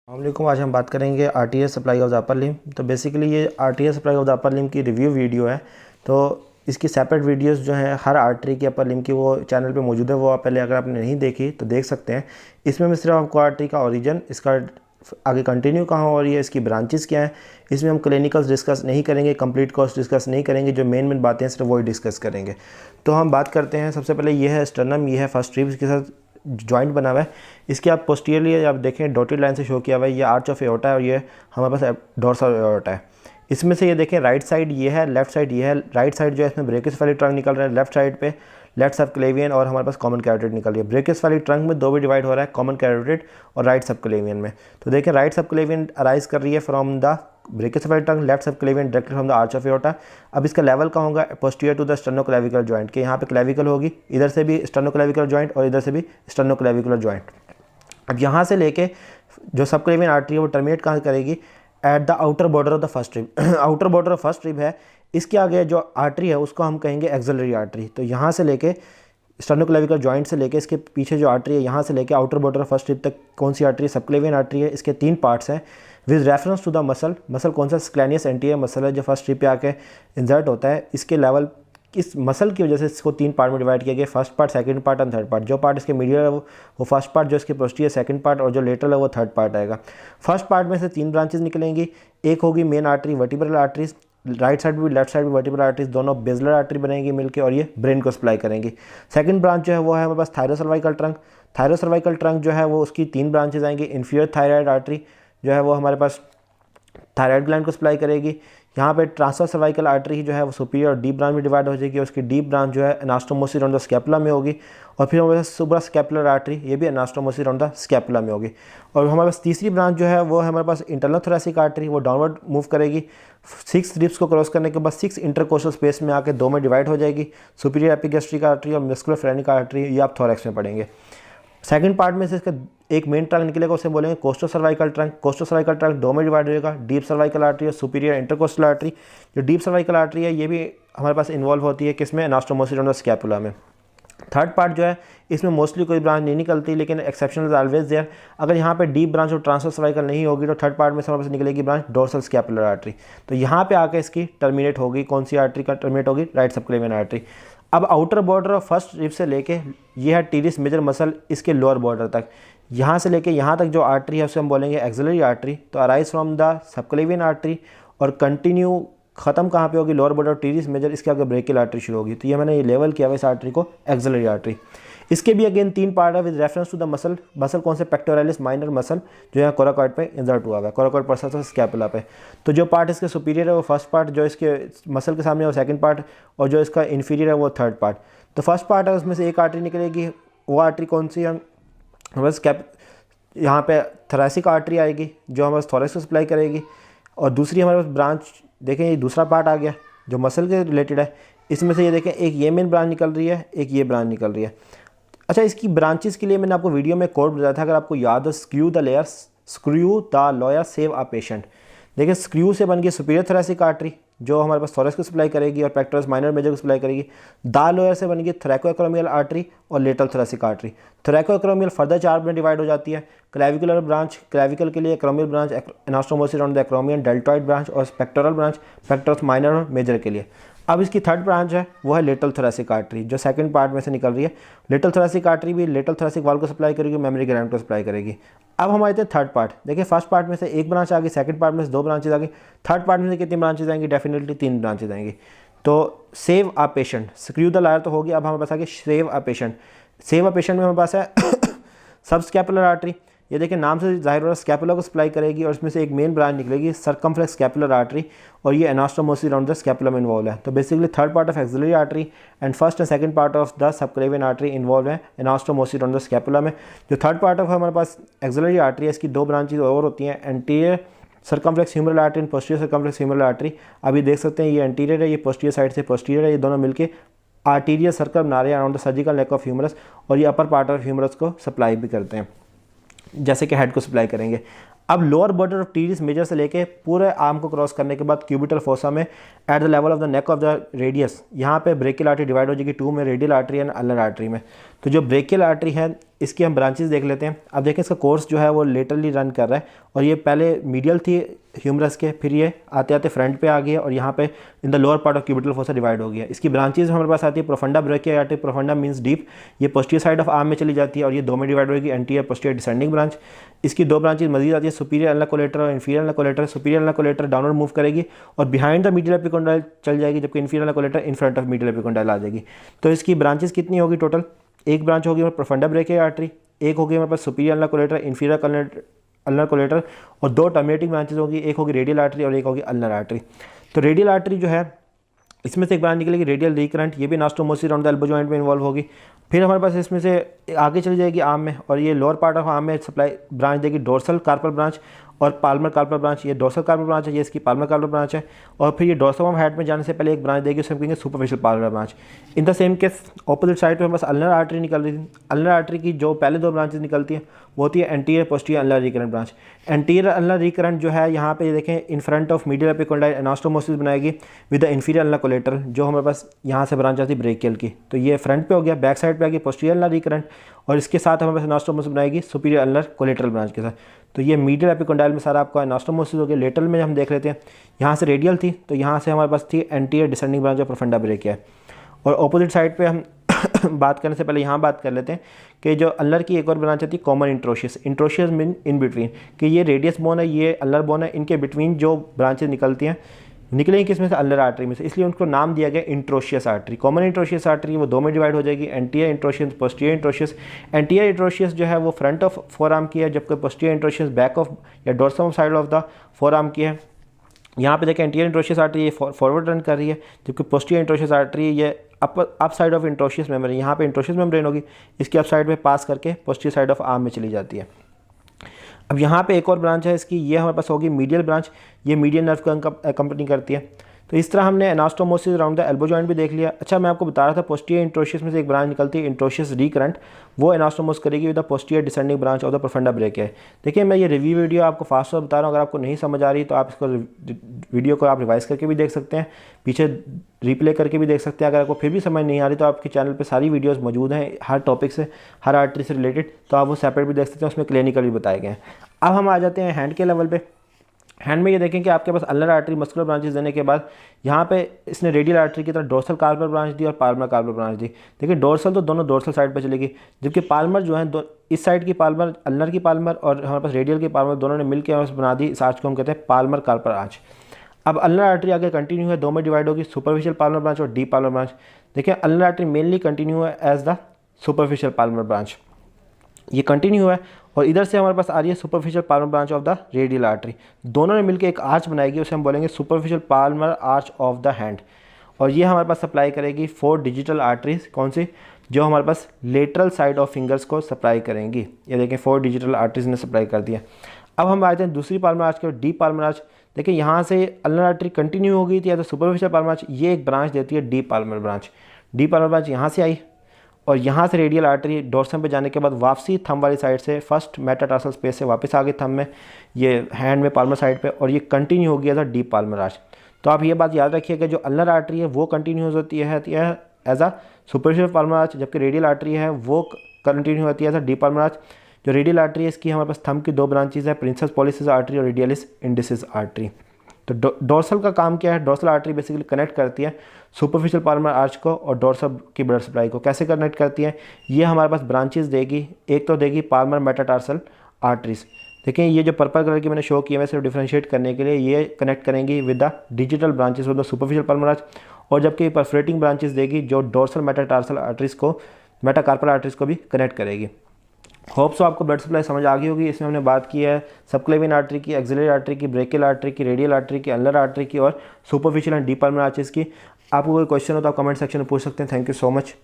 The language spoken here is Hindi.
वालेकुम। आज हम बात करेंगे RTS supply of the upper limb. तो बेसिकली ये RTS supply of the upper limb की रिव्यू वीडियो है। तो इसकी सेपरेट वीडियोस जो हैं हर आर्टरी की अपर लिम्ब की वो चैनल पे मौजूद है। वो आप पहले अगर आपने नहीं देखी तो देख सकते हैं। इसमें मैं सिर्फ आपको आर्टरी का ओरिजिन, इसका आगे कंटिन्यू कहाँ हो रही है, इसकी ब्रांचेस क्या हैं, इसमें हम क्लिनिकल्स डिस्कस नहीं करेंगे, कंप्लीट कोर्स डिस्कस नहीं करेंगे। जो मेन बातें हैं सिर्फ वही डिस्कस करेंगे। तो हम बात करते हैं। सबसे पहले ये है स्टर्नम, ये है फर्स्ट रिब, इसके साथ जॉइंट बना हुआ है। इसके आप पोस्टीरियरली आप देखें डॉटेड लाइन से शो किया हुआ है, ये आर्च ऑफ एओर्टा है और ये हमारे पास डोर्सल एओर्टा है। इसमें से ये देखें राइट साइड ये है, लेफ्ट साइड ये है। राइट साइड जो है इसमें ब्रेकियोसेफेलिक ट्रंक निकल रहा है, लेफ्ट साइड पे लेफ्ट सबक्लेवियन और हमारे पास कॉमन कैरोटिड निकल रही है। ब्रेकियोसेफेलिक ट्रंक में दो भी डिवाइड हो रहा है, कॉमन कैरोटिड और राइट सबक्लेवियन में। तो देखें राइट सबक्लेवियन अराइज कर रही है from the brachiocephalic trunk, left subclavian directly from the arch of aorta. अब इसका लेवल का होगा posterior to the sternoclavicular joint के, यहाँ पे क्लेविकल होगी, इधर से भी स्टर्नोक्लेविकुलर जॉइंट और इधर से भी स्टर्नोक्लेविकुलर जॉइंट। अब यहाँ से लेके जो सबक्लेवियन आर्टरी है वो टर्मिनेट कहाँ करेगी, at the outer border of the first rib. Outer border of first rib है, इसके आगे जो आर्टरी है उसको हम कहेंगे एक्सिलरी आर्टरी। तो यहाँ से लेके स्टर्नोक्लेविकुलर जॉइंट से लेके इसके पीछे जो आर्टरी है यहाँ से लेके outer border of first rib तक कौन सी आर्टरी है, सबक्लेवियन आर्टरी है। इसके तीन पार्ट्स हैं with reference to the muscle. Muscle कौन सा, स्क्लेनियस एंटीरियर मसल है जो फर्स्ट रिब पे आके इंसर्ट होता है। इसके लेवल इस मसल की वजह से इसको तीन पार्ट में डिवाइड किया गया, first part, second part and third part. जो पार्ट इसके मीडियल है वो फर्स्ट पार्ट, जो इसके पोस्टीरियर सेकंड पार्ट और जो लेटरल है वो थर्ड पार्ट आएगा। फर्स्ट पार्ट में से तीन ब्रांचेस निकलेंगी। एक होगी main artery, vertebral arteries, right side भी लेफ्ट साइड भी वर्टिब्रल आर्टरीज, दोनों बेजलर आर्टरी बनेंगी मिलकर और ये ब्रेन को सप्लाई करेंगी। सेकंड ब्रांच जो है वो है हमारे पास थायरोसर्वाइकल ट्रंक। थायरोसर्वाइकल ट्रंक जो है वो उसकी तीन ब्रांचेज आएंगी। इन्फीरियर थायराइड आर्टरी जो है वो हमारे पास थायराइड ग्लैंड को सप्लाई करेगी। यहाँ पे ट्रांसवर्स सर्वाइकल आर्टरी जो है वो सुपीरियर और डीप ब्रांच में डिवाइड हो जाएगी और उसकी डीप ब्रांच जो है एनास्टोमोसिस अराउंड द स्कैपुला में होगी। और फिर हमारे पास सुब्रा स्कैपुलर आर्टरी, ये भी एनास्टोमोसिस अराउंड द स्कैपुला में होगी। और हमारे पास तीसरी ब्रांच जो है वो है हमारे पास इंटरनल थोरेसिक आर्टरी, वो डाउनवर्ड मूव करेगी। 6 रिब्स को क्रॉस करने के बाद 6 इंटरकोस्टल स्पेस में आके दो में डिवाइड हो जाएगी, सुपीरियर एपिगैस्ट्रिक आर्टरी और मस्कुलर फ्रेनिक आर्टरी। ये आप थोरैक्स में पढ़ेंगे। सेकंड पार्ट में से इसका एक मेन ट्रंक निकलेगा, उसे बोलेंगे costo cervical trunk. Costo cervical trunk दो में डिवाइड होगा, डीप सर्वाइकल आर्टरी और सुपीरियर इंटरकोस्टल आर्टरी। जो डीप सर्वाइकल आर्टरी है ये भी हमारे पास इन्वॉल्व होती है किसमें, एनास्टोमोसिस अराउंड द स्कैपुला में। थर्ड पार्ट जो है इसमें मोस्टली कोई ब्रांच नहीं निकलती, लेकिन एक्सेप्शन इज ऑलवेज देयर। अगर यहाँ पे डीप ब्रांच और ट्रांसवर्स सर्वाइकल नहीं होगी तो थर्ड पार्ट में हमारे पास निकलेगी ब्रांच डोर्सल स्कैपुलर आर्टरी। तो यहाँ पे आके इसकी टर्मिनेट होगी, कौन सी आर्टरी का टर्मिनेट होगी, राइट सबक्लेवियन आर्टरी। अब outer border of first rib से लेके ये है टीरिस मेजर मसल, इसके लोअर बॉर्डर तक, यहाँ से लेके यहाँ तक जो आर्टरी है उसे हम बोलेंगे एक्सिलरी आर्टरी। तो arise from the subclavian artery और कंटिन्यू खत्म कहाँ पे होगी, लोअर बॉर्डर टीरिस मेजर, इसके आगे ब्रेकियल आर्टरी शुरू होगी। तो ये मैंने ये लेवल किया हुआ इस आर्टरी को, एक्सिलरी आर्टरी। इसके भी अगेन तीन पार्ट है with reference to the muscle. Muscle कौन से, पेक्टोरालिस माइनर मसल जो है कोराकॉइड पे इंसर्ट हुआ हुआ है, कोराकॉइड प्रोसेस स्कैपुला पे। तो जो पार्ट इसके सुपीरियर है वो फर्स्ट पार्ट, जो इसके मसल के सामने है वो सेकंड पार्ट और जो इसका इन्फीरियर है वो थर्ड पार्ट। तो फर्स्ट पार्ट है उसमें से एक आर्टरी निकलेगी, वो आर्टरी कौन सी है, बस यहाँ पे थोरैसिक आर्टरी आएगी जो हमारे थोरैक्स को सप्लाई करेगी। और दूसरी हमारे पास ब्रांच देखें, ये दूसरा पार्ट आ गया जो मसल के रिलेटेड है। इसमें से ये देखें एक ये मेन ब्रांच निकल रही है, एक ये ब्रांच निकल रही है। अच्छा, इसकी ब्रांचेस के लिए मैंने आपको वीडियो में कोड बताया था, अगर आपको याद हो, screw the layer, screw the lawyer save a patient. देखिए स्क्रू से बन गई सुपीरियर थोरैसिक आर्टरी जो हमारे पास थोरैक्स को सप्लाई करेगी और पेक्टोरस माइनर मेजर को सप्लाई करेगी। द लोअर से बन गई थोरैकोएक्रोमियल आर्टरी और लेटरल थोरैसिक आर्टरी। थोरैकोएक्रोमियल फर्दर 4 में डिवाइड हो जाती है। क्लेविकुलर ब्रांच, क्लेविकल के लिए acromial branch, anastomosis around the acromion, deltoid branch और पेक्टोरल ब्रांच, पेक्टोरस माइनर और मेजर के लिए। अब इसकी थर्ड ब्रांच है वो है लेटरल थोरैसिक आर्टरी जो सेकंड पार्ट में से निकल रही है। लेटरल थोरैसिक आर्टरी भी लेटरल थोरैसिक वाल को सप्लाई करेगी, मेमोरी ग्लैंड को सप्लाई करेगी। अब हम आते हैं थर्ड पार्ट। देखिए फर्स्ट पार्ट में से एक ब्रांच आ गई, सेकंड पार्ट में से दो ब्रांचेज आ गई, थर्ड पार्ट में से कितनी ब्रांचेज आएंगी, डेफिनेटली 3 ब्रांचेज आएंगी। तो save a patient, screw the lawyer तो होगी, अब हमारे पास आ गई save a patient. Save a patient में हमारे पास है सब स्कैपुलर आर्टरी। ये देखिए नाम से जाहिर हो रहा है स्कैपुला को सप्लाई करेगी और इसमें से एक मेन ब्रांच निकलेगी सर्कमफ्लेक्स स्कैपुलर आर्टरी और ये एनास्टोमोसिस अराउंड द स्कैपुला में इन्वॉल्व है। तो basically third part of axillary artery and first and second part of the subclavian artery involve है एनास्टोमोसिस अराउंड द स्कैपुला में। जो थर्ड पार्ट ऑफ हमारे पास एक्सिलरी आर्टरी है इसकी दो ब्रांचेज और होती हैं, anterior circumflex humeral artery and posterior circumflex humeral artery. अभी देख सकते हैं ये एंटीरियर है, ये पोस्टीरियर साइड से पोस्टीरियर है, ये दोनों मिलकर आर्टीरियल सर्कल बना रहे हैं around the surgical neck of humerus और ये अपर पार्ट ऑफ ह्यूमरस को सप्लाई भी करते हैं जैसे कि हेड को सप्लाई करेंगे। अब lower border of teres major से लेके पूरे आर्म को क्रॉस करने के बाद क्यूबिटल फोसा में at the level of the neck of the radius यहाँ पे ब्रेकियल आर्टरी डिवाइड हो जाएगी 2 में, radial artery and ulnar artery में। तो जो ब्रेकियल आर्टरी है इसकी हम ब्रांचेस देख लेते हैं। अब देखें इसका कोर्स जो है वो लेटरली रन कर रहा है और ये पहले मीडियल थी ह्यूमरस के, फिर ये आते आते फ्रंट पे आ गया और यहाँ पे in the lower part of cubital fossa divide हो गया। इसकी ब्रांचेस हमारे पास आती है profunda brachia artery, profunda means deep, ये पोस्टीरियर साइड ऑफ आर्म में चली जाती है और ये दो में डिवाइड होगी, एंटीरियर पोस्टीरियर डिसेंडिंग ब्रांच। इसकी दो ब्रांचेस मजीद आती है, सुपीरियर अल्ना कोलेटर और inferior ulnar collateral. Superior ulnar collateral downward move करेगी और बिहाइंड द मीडियल एपिकोंडाइल चल जाएगी, जबकि inferior ulnar collateral in front of medial epicondyle आ जाएगी। तो इसकी ब्रांचेस कितनी होगी टोटल? एक ब्रांच होगी प्रोफंडा ब्रेकिया आर्टरी, एक होगी हमारे पास superior ulnar collateral, inferior ulnar collateral और दो टर्मिनेटिंग ब्रांचेज होगी, एक होगी रेडियल आर्टरी और एक होगी अल्नर आर्टरी। तो रेडियल आर्टरी जो है इसमें से एक ब्रांच निकलेगी रेडियल रिकरेंट, ये भी anastomosis around the elbow joint में इन्वॉल्व होगी। फिर हमारे पास इसमें से आगे चली जाएगी आर्म में और ये लोअर पार्ट ऑफ आर्म में सप्लाई ब्रांच देगी डोर्सल कार्पल ब्रांच और पाल्मर कार्पल ब्रांच। ये डोर्सल कार्पल ब्रांच है, ये इसकी पाल्मर कार्पल ब्रांच है। और फिर ये डोर्सम ऑफ हेड में जाने से पहले एक ब्रांच देगी, उसे हम कहेंगे superficial palmar branch. In the same case opposite side पे बस अल्नर आर्टरी निकल रही थी। अल्नर आर्टरी की जो पहले दो ब्रांचेज निकलती हैं वो होती है anterior posterior ulnar recurrent branch. Anterior ulnar recurrent जो है यहाँ पे देखें in front of medial epicondyle anastomosis बनाएगी with the inferior ulnar collateral, जो हमारे पास यहाँ से ब्रांच आती है ब्रेकियल की। तो ये फ्रंट पे हो गया, बैक साइड पे आ गई पोस्टीरियर अल्नर रिकरेंट और इसके साथ हमारे पास एनास्टोमोसिस बनाएगी सुपीरियर अल्नर कोलेटरल ब्रांच के साथ। तो ये मीडियल एपिकोंडाइल में सारा आपका एनास्टोमोसिस हो गया। लेटरल में हम देख लेते हैं, यहाँ से रेडियल थी तो यहाँ से हमारे पास थी anterior descending branch of profunda brachia है। और ऑपोजिट साइड पे हम बात करने से पहले यहाँ बात कर लेते हैं कि जो अल्नर की एक और ब्रांच आती है common interosseous. Interosseous mean in between, कि ये रेडियस बोन है, ये अल्नर बोन है, इनके बिटवीन जो ब्रांचेज निकलती हैं निकलेंगी किसमें से? अल्नर आर्टरी में से, इसलिए उनको नाम दिया गया interosseous artery. Common interosseous artery वो दो में डिवाइड हो जाएगी, anterior interosseous, posterior interosseous. Anterior interosseous जो है वो फ्रंट ऑफ फोर आर्म की है, जबकि पोस्टीरियर इंट्रोशियस बैक ऑफ या dorsum side of the four arm की है। यहाँ पे देखें एंटीरियर इंट्रोशियस आर्टरी ये फॉरवर्ड रन कर रही है, जबकि पोस्टीरियर इंट्रोशियस आर्टरी ये up side of interosseous membrane, यहाँ पे इंट्रोशियस मेम्ब्रेन होगी, इसकी अप साइड में पास करके पोस्टीरियर साइड ऑफ आर्म में चली जाती है। अब यहाँ पे एक और ब्रांच है इसकी, ये हमारे पास होगी मीडियल ब्रांच, ये मीडियल नर्व को कंपनी करती है। तो इस तरह हमने anastomosis around the elbow joint भी देख लिया। अच्छा, मैं आपको बता रहा था पोस्टीरियर इंट्रोशियस में से एक ब्रांच निकलती है इंट्रोशियस रिकरेंट, वो एनास्टोमोसिस करेगी with the posterior descending branch of the profunda brachia है। देखिए मैं ये रिव्यू वीडियो आपको फास्ट और बता रहा हूँ, अगर आपको नहीं समझ आ रही तो आप इसको वीडियो को आप रिवाइज करके भी देख सकते हैं, पीछे रिप्ले करके भी देख सकते हैं। अगर आपको फिर भी समझ नहीं आ रही तो आपके चैनल पे सारी वीडियोस मौजूद हैं हर टॉपिक से, हर आर्टरी से रिलेटेड, तो आप वो सेपरेट भी देख सकते हैं, उसमें क्लिनिकल भी बताए गए हैं। अब हम आ जाते हैं हैंड के लेवल पे। हैंड में ये देखें कि आपके पास अल्नर आर्टरी मस्कुलर ब्रांचेस देने के बाद यहाँ पे इसने रेडियल आर्टरी की तरह डोर्सल कार्पल ब्रांच दी और पाल्मर कार्पल ब्रांच दी। देखिए डोर्सल तो दोनों डोर्सल साइड पे चलेगी, जबकि पाल्मर जो है इस साइड की पाल्मर, अल्नर की पाल्मर और हमारे पास रेडियल की पाल्मर, दोनों ने मिलकर बना दी इस आर्च को हम कहते हैं पाल्मर कार्पल आर्च। अब अल्नर आर्टरी आगे कंटिन्यू है, दो में डिवाइड होगी, सुपरफिशियल पाल्मर ब्रांच और डीप पाल्मर ब्रांच। देखिए अल्नर आर्टरी मेनली कंटिन्यू है as the superficial palmar branch, ये कंटिन्यू है और इधर से हमारे पास आ रही है superficial palmar branch of the radial artery. दोनों ने मिलकर एक आर्च बनाएगी, उसे हम बोलेंगे superficial palmar arch of the hand. और ये हमारे पास सप्लाई करेगी 4 डिजिटल आर्टरीज, कौन सी? जो हमारे पास लेटरल साइड ऑफ फिंगर्स को सप्लाई करेंगी। ये देखें 4 डिजिटल आर्टरीज ने सप्लाई कर दिया। अब हम आते हैं दूसरी पाल्मर आर्च के, डीप पाल्मर आर्च। देखिए यहाँ से अल्नर आर्टरी कंटिन्यू हो गई थी या तो सुपरफिशियल पाल्मर आर्च, ये एक ब्रांच देती है deep palmar branch. Deep palmar branch यहाँ से आई और यहाँ से रेडियल आर्टरी डोर्सम पे जाने के बाद वापसी थंब वाली साइड से फर्स्ट मेटाटार्सल स्पेस से वापस आ गई थंब में, ये हैंड में पाल्मर साइड पे, और ये कंटिन्यू हो गया था डीप पाल्मर आर्च। तो आप ये बात याद रखिए कि जो अल्नर आर्टरी है वो कंटिन्यू होती है as a superficial palmar arch, जबकि रेडियल आर्टरी है वो कंटिन्यू होती है as a deep palmar arch. जो रेडियल आर्टरी है इसकी हमारे पास थंब की दो ब्रांचेज है, प्रिंसेस पॉलिसिस आर्टरी और रेडियलिस इंडिसिस आर्टरी। तो डोर्सल का काम क्या है? डोर्सल आर्टरी बेसिकली कनेक्ट करती है सुपरफिशियल पाल्मर आर्च को और डोर्सल की ब्लड सप्लाई को। कैसे कनेक्ट करती है? ये हमारे पास ब्रांचेस देगी, एक तो देगी पाल्मर मेटाटार्सल आर्टरीज। देखें ये जो पर्पल कलर की मैंने शो किया है सिर्फ डिफरेंशिएट करने के लिए, ये कनेक्ट करेंगी with the digital branches of the superficial palmar arch, और जबकि परफोरेटिंग ब्रांचेस देगी जो डोर्सल मेटाटार्सल आर्टरीज को, मेटाकार्पल आर्टरीज को भी कनेक्ट करेगी। होप सो आपको ब्लड सप्लाई समझ आ गई होगी। इसमें हमने बात की है सबक्लेवियन आर्टरी की, एक्सिलरी आर्टरी की, ब्रेकियल आर्टरी की, रेडियल आर्टरी की, अल्नर आर्टरी की और superficial and deep Palmer arches की। आपको कोई क्वेश्चन हो तो आप कमेंट सेक्शन में पूछ सकते हैं। Thank you so much.